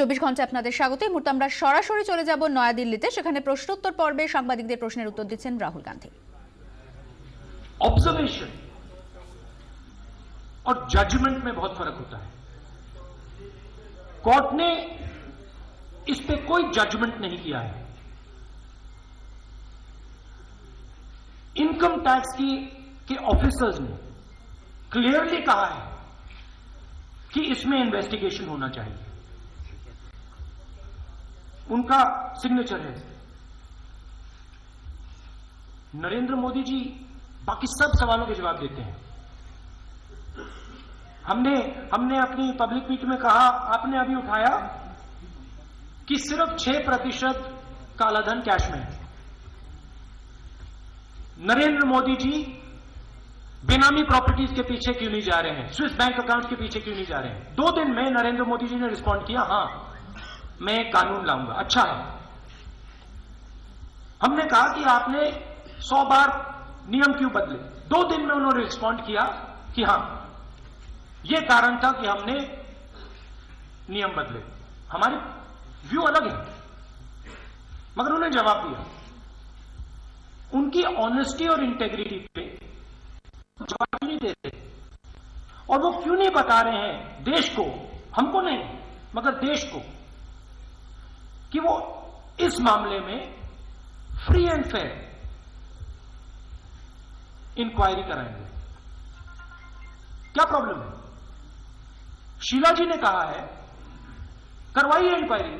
24 ঘন্টা আপনাদের স্বাগত। এই মুহূর্তে আমরা সরাসরি চলে যাব নয়াদিল্লিতে। সেখানে প্রশ্নোত্তর পর্বে সাংবাদিকদের প্রশ্নের উত্তর দিচ্ছেন রাহুল গান্ধী। ऑब्जर्वेशन और जजमेंट में बहुत फर्क होता है। कोर्ट ने इस पे कोई जजमेंट नहीं किया है। इनकम टैक्स के ऑफिसर्स ने क्लियरली कहा है कि इसमें इन्वेस्टिगेशन होना चाहिए। उनका सिग्नेचर है। नरेंद्र मोदी जी बाकी सब सवालों के जवाब देते हैं। हमने अपनी पब्लिक मीट में कहा, आपने अभी उठाया कि सिर्फ 6% कालाधन कैश में है। नरेंद्र मोदी जी बेनामी प्रॉपर्टीज के पीछे क्यों नहीं जा रहे हैं, स्विस बैंक अकाउंट के पीछे क्यों नहीं जा रहे हैं? 2 दिन में नरेंद्र मोदी जी ने रिस्पॉन्ड किया, हां मैं एक कानून लाऊंगा। अच्छा है। हमने कहा कि आपने 100 बार नियम क्यों बदले? 2 दिन में उन्होंने रिस्पॉन्ड किया कि हां यह कारण था कि हमने नियम बदले। हमारी व्यू अलग है, मगर उन्होंने जवाब दिया। उनकी ऑनेस्टी और इंटेग्रिटी पे जवाब नहीं दे रहे, और वो क्यों नहीं बता रहे हैं देश को, हमको नहीं मगर देश को, कि वो इस मामले में फ्री एंड फेयर इंक्वायरी कराएंगे। क्या प्रॉब्लम है? शीला जी ने कहा है करवाइए इंक्वायरी।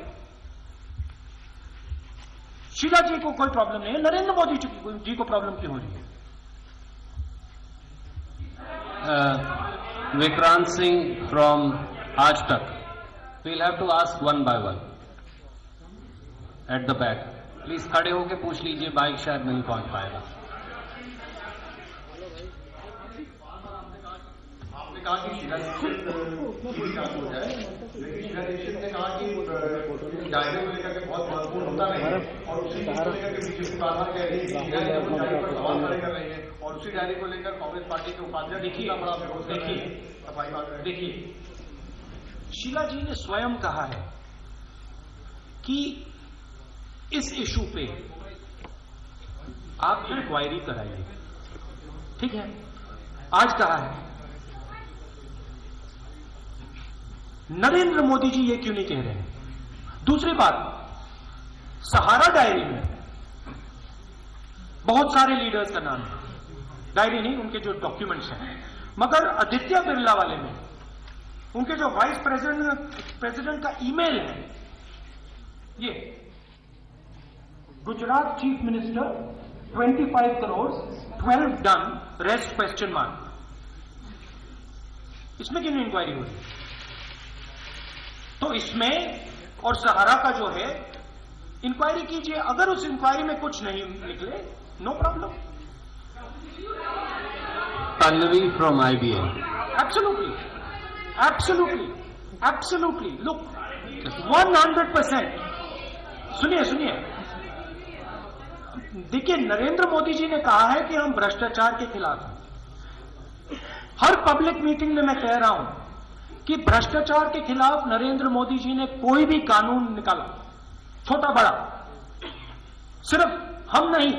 शीला जी को कोई प्रॉब्लम नहीं है, नरेंद्र मोदी जी को प्रॉब्लम क्यों हो रही है? Vikrant Singh from Aaj Tak. We'll have to ask one by one at the back. Please खड़े होकर पूछ लीजिए, बाइक शायद नहीं पहुंच पाएगा। आपने कहा कि शीला दीक्षित की जांच हो जाए, लेकिन शीला दीक्षित ने कहा कि दायरे को लेकर के बहुत महत्वपूर्ण होता नहीं है, और उसी को लेकर के बीजेपी बार-बार कह रही है कि शीला जी उस डायरी पर सवाल खड़े कर रही है, और उसी डायरी को लेकर कांग्रेस पार्टी के उपाध्यक्ष कितना बड़ा विरोध कर रहे हैं। देखिए, शीला जी ने स्वयं कहा है कि इस इशू पे आप इंक्वायरी कराइए, ठीक है, आज कहा है। नरेंद्र मोदी जी ये क्यों नहीं कह रहे हैं? दूसरी बात, सहारा डायरी में बहुत सारे लीडर्स का नाम है, डायरी नहीं, उनके जो डॉक्यूमेंट्स हैं, मगर आदित्य बिरला वाले में उनके जो वाइस प्रेसिडेंट का ईमेल है, ये Gujarat chief minister 25 crore 12 done rest question mark. इसमें क्यों नहीं इंक्वायरी हो रही? तो इसमें और सहारा का जो है इंक्वायरी कीजिए। अगर उस इंक्वायरी में कुछ नहीं निकले, no problem. Pallavi from IBM। Absolutely, absolutely, absolutely. Look, 100%। सुनिए, देखिए, नरेंद्र मोदी जी ने कहा है कि हम भ्रष्टाचार के खिलाफ हैं। हर पब्लिक मीटिंग में मैं कह रहा हूं कि भ्रष्टाचार के खिलाफ नरेंद्र मोदी जी ने कोई भी कानून निकाला, छोटा बड़ा, सिर्फ हम नहीं,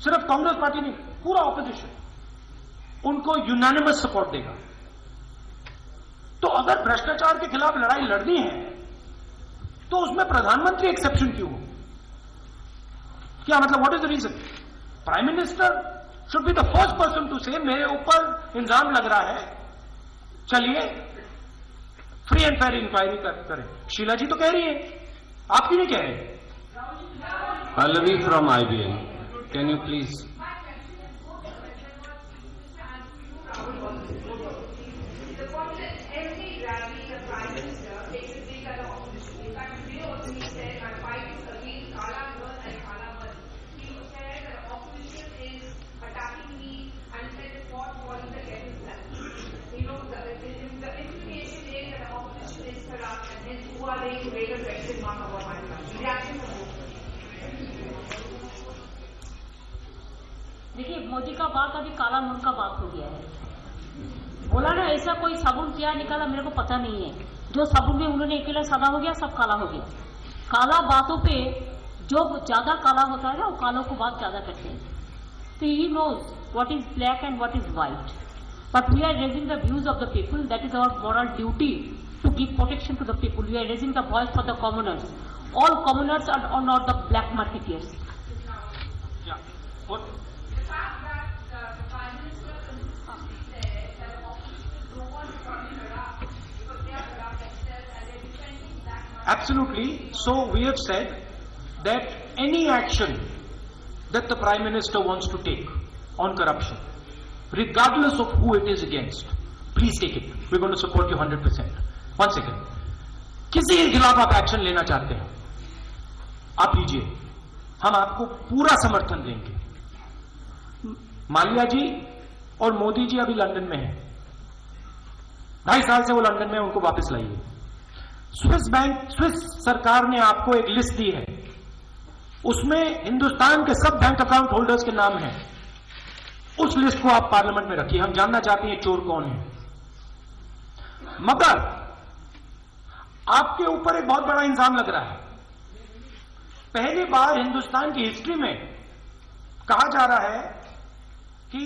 सिर्फ कांग्रेस पार्टी नहीं, पूरा ऑपोजिशन उनको यूनानिमस सपोर्ट देगा। तो अगर भ्रष्टाचार के खिलाफ लड़ाई लड़नी है तो उसमें प्रधानमंत्री एक्सेप्शन क्यों हो? क्या मतलब, what is the reason? Prime minister should be the first person to say मेरे ऊपर इल्जाम लग रहा है, चलिए फ्री एंड फेयर इंक्वायरी करें। शीला जी तो कह रही है, आप क्यों नहीं कह रहे? Pallavi from IBM, can you please? देखिए, मोदी का बात अभी काला नून का बात हो गया है। बोला ना, ऐसा कोई साबुन क्या निकाला मेरे को पता नहीं है। जो सब में उन्होंने अकेला सादा हो गया, सब काला हो गया। काला बातों पे जो ज्यादा काला होता है ना, वो कालों को बात ज्यादा करते हैं। So he knows what is black and what is white. But we are raising the views of the people. That is our moral duty to give protection to the people. We are raising the voice for the commoners. All commoners are not the black marketeers. Yeah. What? Absolutely. So we have said that any action that the Prime Minister wants to take on corruption, regardless of who it is against, please take it. We're going to support you 100%. One second. किसी के खिलाफ आप action लेना चाहते हैं, आप लीजिए, हम आपको पूरा समर्थन देंगे। माल्या जी और मोदी जी अभी लंदन में हैं, 2.5 साल से वो लंदन में, उनको वापस लाइए। स्विस सरकार ने आपको एक लिस्ट दी है, उसमें हिंदुस्तान के सब बैंक अकाउंट होल्डर्स के नाम हैं। उस लिस्ट को आप पार्लियामेंट में रखिए, हम जानना चाहते हैं चोर कौन है। मगर आपके ऊपर एक बहुत बड़ा इल्जाम लग रहा है। पहली बार हिंदुस्तान की हिस्ट्री में कहा जा रहा है कि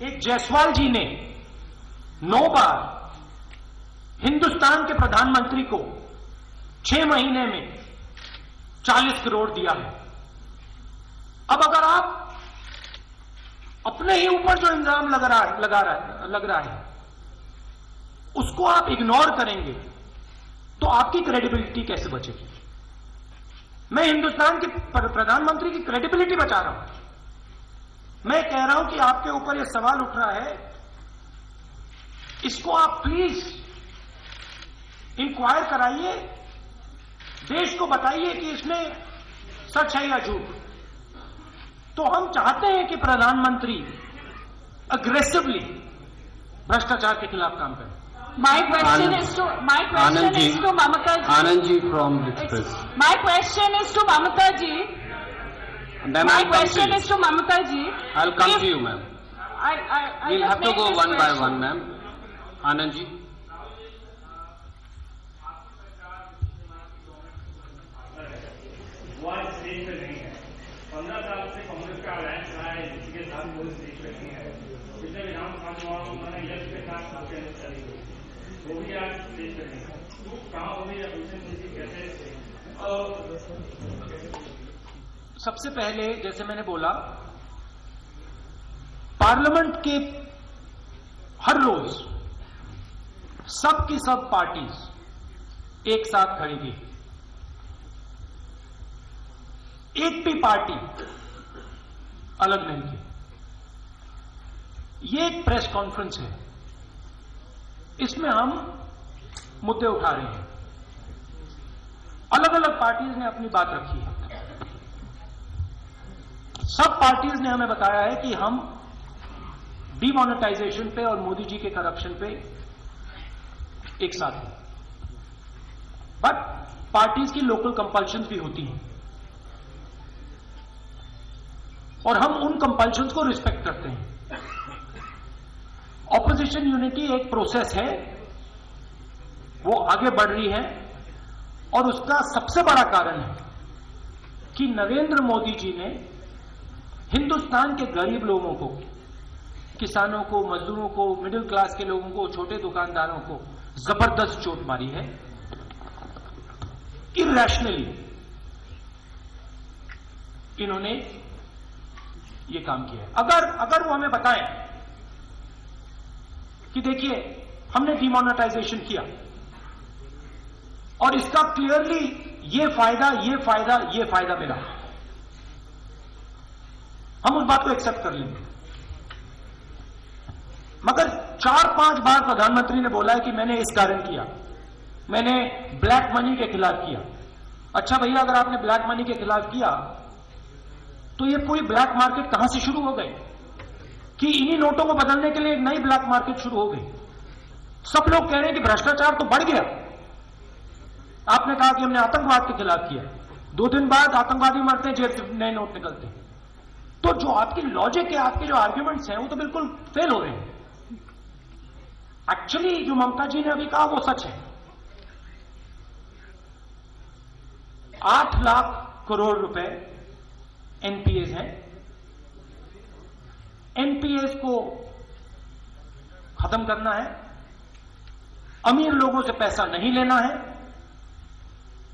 एक जायसवाल जी ने 9 बार हिंदुस्तान के प्रधानमंत्री को 6 महीने में 40 करोड़ दिया है। अब अगर आप अपने ही ऊपर जो इल्जाम लग रहा है उसको आप इग्नोर करेंगे तो आपकी क्रेडिबिलिटी कैसे बचेगी? मैं हिंदुस्तान के प्रधानमंत्री की क्रेडिबिलिटी बचा रहा हूं। मैं कह रहा हूं कि आपके ऊपर यह सवाल उठ रहा है, इसको आप प्लीज इंक्वायर कराइए, देश को बताइए कि इसमें सच है या झूठ। तो हम चाहते हैं कि प्रधानमंत्री अग्रेसिवली भ्रष्टाचार के खिलाफ काम करें। My question is to Mamata ji. Anand ji from Express. My question is to Mamata ji. Ma'am, My I'll come to question you. is to Mamata ji. I'll come If- to you, ma'am. I We'll just have to make go this one by question. one, ma'am. Anand ji. वो आज stage पे नहीं है। 15 साल से कांग्रेस का alliance रहा है, जिसके साथ वो स्टेज पे नहीं है। पिछले विधानसभा चुनाव में उन्होंने यश के साथ काफी अन्य चली गई, वो भी आज स्टेज पे नहीं है। कहाँ होगी या दूसरी नीति कैसे? सबसे पहले जैसे मैंने बोला, पार्लियामेंट के हर रोज सब की सब पार्टीज एक साथ खड़ी थी, एक भी पार्टी अलग नहीं थी। ये एक प्रेस कॉन्फ्रेंस है, इसमें हम मुद्दे उठा रहे हैं। अलग अलग पार्टीज ने अपनी बात रखी है। सब पार्टीज ने हमें बताया है कि हम डीमोनेटाइजेशन पे और मोदी जी के करप्शन पे एक साथ हैं, बट पार्टीज की लोकल कंपल्शंस भी होती हैं और हम उन कंपल्शंस को रिस्पेक्ट करते हैं। ऑपोजिशन यूनिटी एक प्रोसेस है, वो आगे बढ़ रही है और उसका सबसे बड़ा कारण है कि नरेंद्र मोदी जी ने हिंदुस्तान के गरीब लोगों को, किसानों को, मजदूरों को, मिडिल क्लास के लोगों को, छोटे दुकानदारों को जबरदस्त चोट मारी है। इरैशनली इन्होंने ये काम किया है। अगर वो हमें बताएं कि देखिए हमने डिमोनेटाइजेशन किया और इसका क्लियरली ये फायदा मिला, हम उस बात को एक्सेप्ट कर लेंगे। मगर 4-5 बार प्रधानमंत्री ने बोला है कि मैंने इस कारण किया, मैंने ब्लैक मनी के खिलाफ किया। अच्छा भैया, अगर आपने ब्लैक मनी के खिलाफ किया तो ये पूरी ब्लैक मार्केट कहां से शुरू हो गई कि इन्हीं नोटों को बदलने के लिए एक नई ब्लैक मार्केट शुरू हो गई। सब लोग कह रहे हैं कि भ्रष्टाचार तो बढ़ गया। आपने कहा कि हमने आतंकवाद के खिलाफ किया, 2 दिन बाद आतंकवादी मरते हैं, जेल से नए नोट निकलते हैं। तो जो आपकी लॉजिक है, आपके जो आर्ग्यूमेंट्स हैं, वो तो बिल्कुल फेल हो रहे हैं। एक्चुअली जो ममता जी ने अभी कहा वो सच है। 8 लाख करोड़ रुपए एनपीएस हैं। एनपीएस को खत्म करना है, अमीर लोगों से पैसा नहीं लेना है,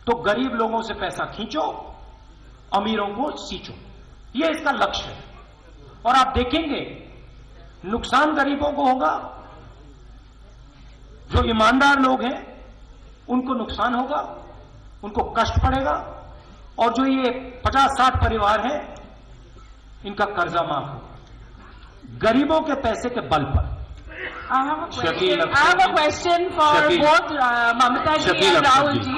तो गरीब लोगों से पैसा खींचो, अमीरों को सींचो, यह इसका लक्ष्य है। और आप देखेंगे नुकसान गरीबों को होगा, जो ईमानदार लोग हैं उनको नुकसान होगा, उनको कष्ट पड़ेगा, और जो ये 50-60 परिवार हैं इनका कर्जा माफ होगा गरीबों के पैसे के बल पर। I have a question for both Mamata ji and Rahul ji.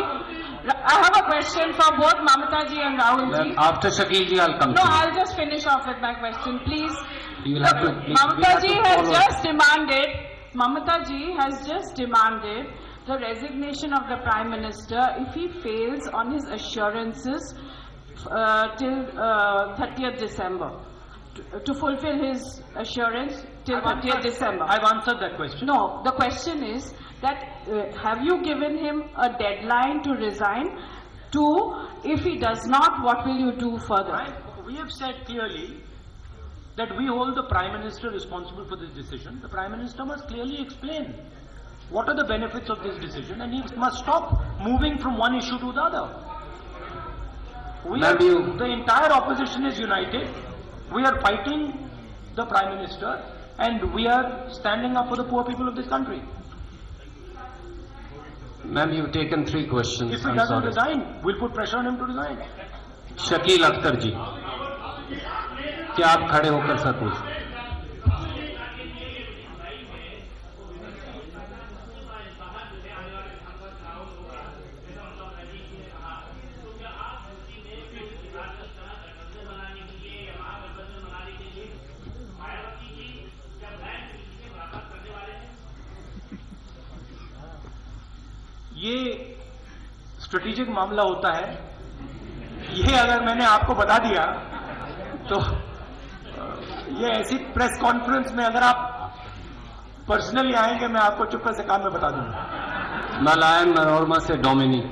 I have a question for both Mamata ji and Rahul ji. After Shakil ji, I'll come No, to you. I'll just finish off with my question, please. You will have to. Mamata ji has just demanded. Mamata ji has just demanded the resignation of the Prime Minister if he fails on his assurances till 30th December. To fulfill his assurance till 30th December. I've answered that question. No, the question is that have you given him a deadline to resign? Two, if he does not, what will you do further? We have said clearly that we hold the Prime Minister responsible for this decision. The Prime Minister must clearly explain what are the benefits of this decision, and he must stop moving from one issue to the other. The entire opposition is united. We are fighting the Prime Minister, and we are standing up for the poor people of this country. Ma'am, you've taken 3 questions. If he doesn't resign, we'll put pressure on him to resign. Shakeel Akhtar जी, क्या आप खड़े होकर sir पूछ? ये strategic मामला होता है। ये अगर मैंने आपको बता दिया तो ये ऐसी प्रेस कॉन्फ्रेंस में अगर आप पर्सनली आएंगे, मैं आपको चुपके से काम में बता दूंगा। मलायन मनोरमा से Duminy.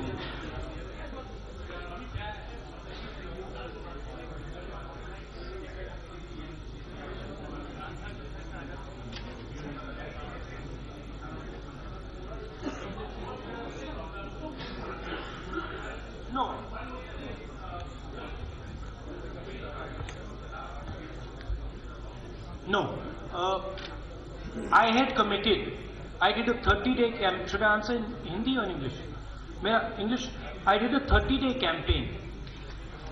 No, I had committed. I did a 30-day camp. Should I answer in Hindi or in English? English. I did a 30-day campaign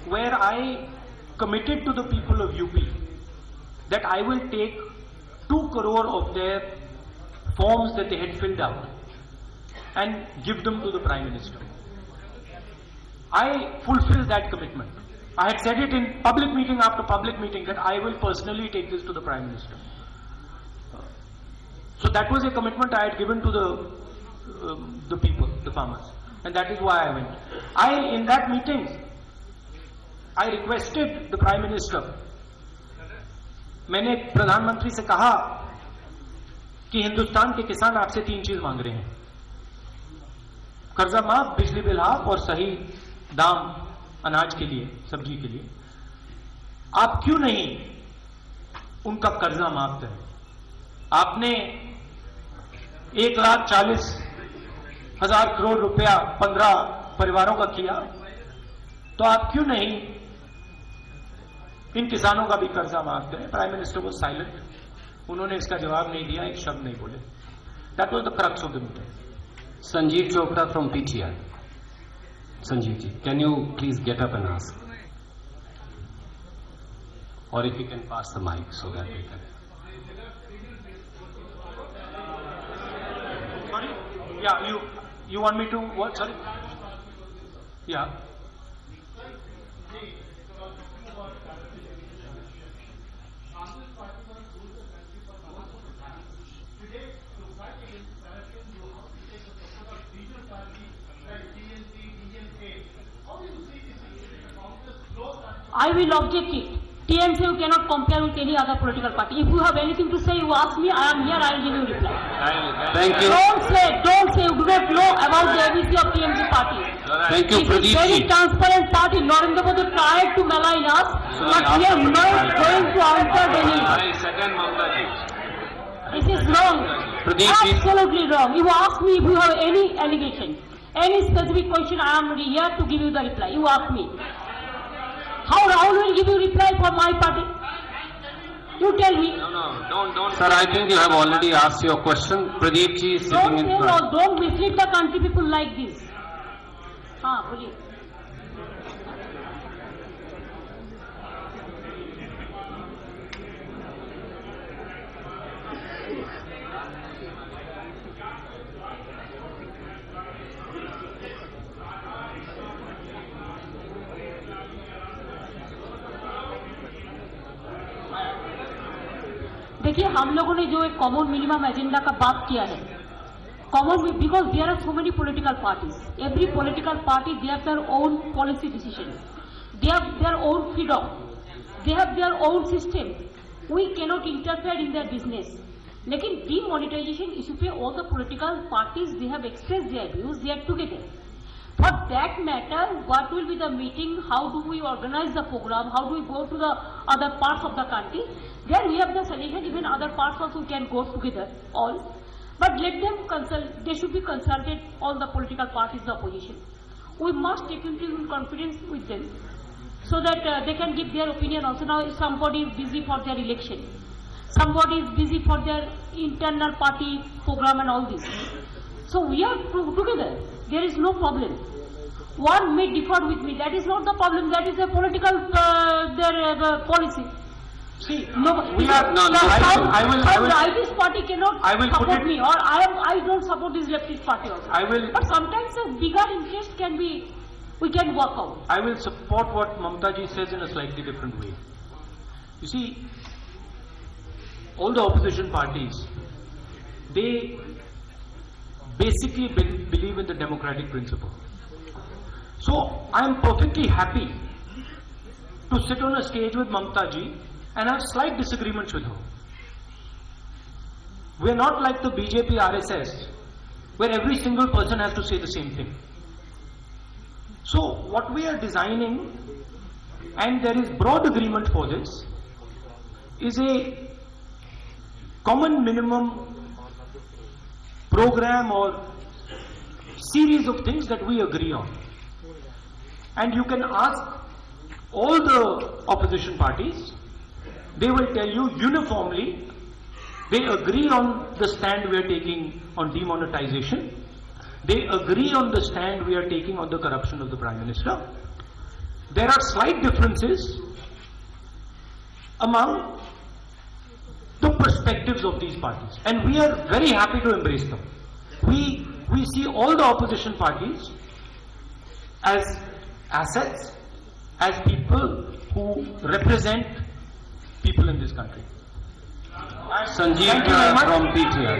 where I committed to the people of UP that I will take 2 crore of their forms that they had filled out and give them to the Prime Minister. I fulfilled that commitment. I had said it in public meeting after public meeting that I will personally take this to the Prime Minister. So that was a commitment I had given to the people, the farmers, and that is why I went. In that meeting, I requested the Prime Minister. मैंने प्रधानमंत्री से कहा कि हिंदुस्तान के किसान आपसे 3 चीज मांग रहे हैं: कर्जा माफ, बिजली बिल हाफ और सही दाम अनाज के लिए, सब्जी के लिए। आप क्यों नहीं उनका कर्जा माफ करें? आपने 1,40,000 करोड़ रुपया 15 परिवारों का किया, तो आप क्यों नहीं इन किसानों का भी कर्जा माफ करें? प्राइम मिनिस्टर वो साइलेंट, उन्होंने इसका जवाब नहीं दिया, एक शब्द नहीं बोले। That was the crux of the meeting. Sanjeev Chopra from PTI. Sanjeev ji, can you please get up and ask? Or if you can pass the mic so that we can. Sorry? Yeah, you want me to what? Sorry? Yeah. I will object it. TMC you cannot compare with any other political party. If you have anything to say, you ask me. I am here. I will give you reply. Thank you. Don't say you do not know about the ABC of TMC party. Thank you, It is Pradeep very ji. transparent party. Narendra Modi tried to malign us, but we are not going to answer any. I second Mamta ji. This is wrong. Pradeep ji. Absolutely wrong. You ask me if you have any allegation, any specific question, I am here to give you the reply. You ask me. How Rahul will give you reply for my party? You tell me. No, don't. Sir, I think you have already asked your question. Pradeep ji is Don't sitting in say front. no, don't mislead the country people like this. हाँ बोलिए. देखिए हम लोगों ने जो एक common minimum agenda का बात किया है, common because there are so many political parties, every political party they have their own policy decision, they have their own freedom, they have their own system, we cannot interfere in their business. लेकिन demonetisation issue पे all the political parties they have express their views, they are together. For that matter, what will be the meeting, how do we organize the program, how do we go to the other parts of the country, there we have the solution, even other parts also can go together, all. But let them consult, they should be consulted, all the political parties, the opposition. We must take into confidence with them, so that they can give their opinion also. Now if somebody is busy for their election, somebody is busy for their internal party program and all this. So we are together, there is no problem. One may differ with me, that is not the problem, that is a political policy. See, No, we are. No, no, I will. rightist party cannot I will put support it- me, or I don't support this leftist party also. I will. But sometimes a bigger interest can be, we can work out. I will support what Mamta ji says in a slightly different way. You see, all the opposition parties, they basically believe in the democratic principle. So I am perfectly happy to sit on a stage with Mamta ji and have slight disagreements with her. We are not like the BJP RSS, where every single person has to say the same thing. So what we are designing, and there is broad agreement for this, is a common minimum program or series of things that we agree on. And you can ask all the opposition parties, they will tell you uniformly they agree on the stand we are taking on demonetization, they agree on the stand we are taking on the corruption of the Prime Minister. There are slight differences among the perspectives of these parties, and we are very happy to embrace them. We see all the opposition parties as assets, as people who represent people in this country. Sanjeev Thank you very much. from PTI.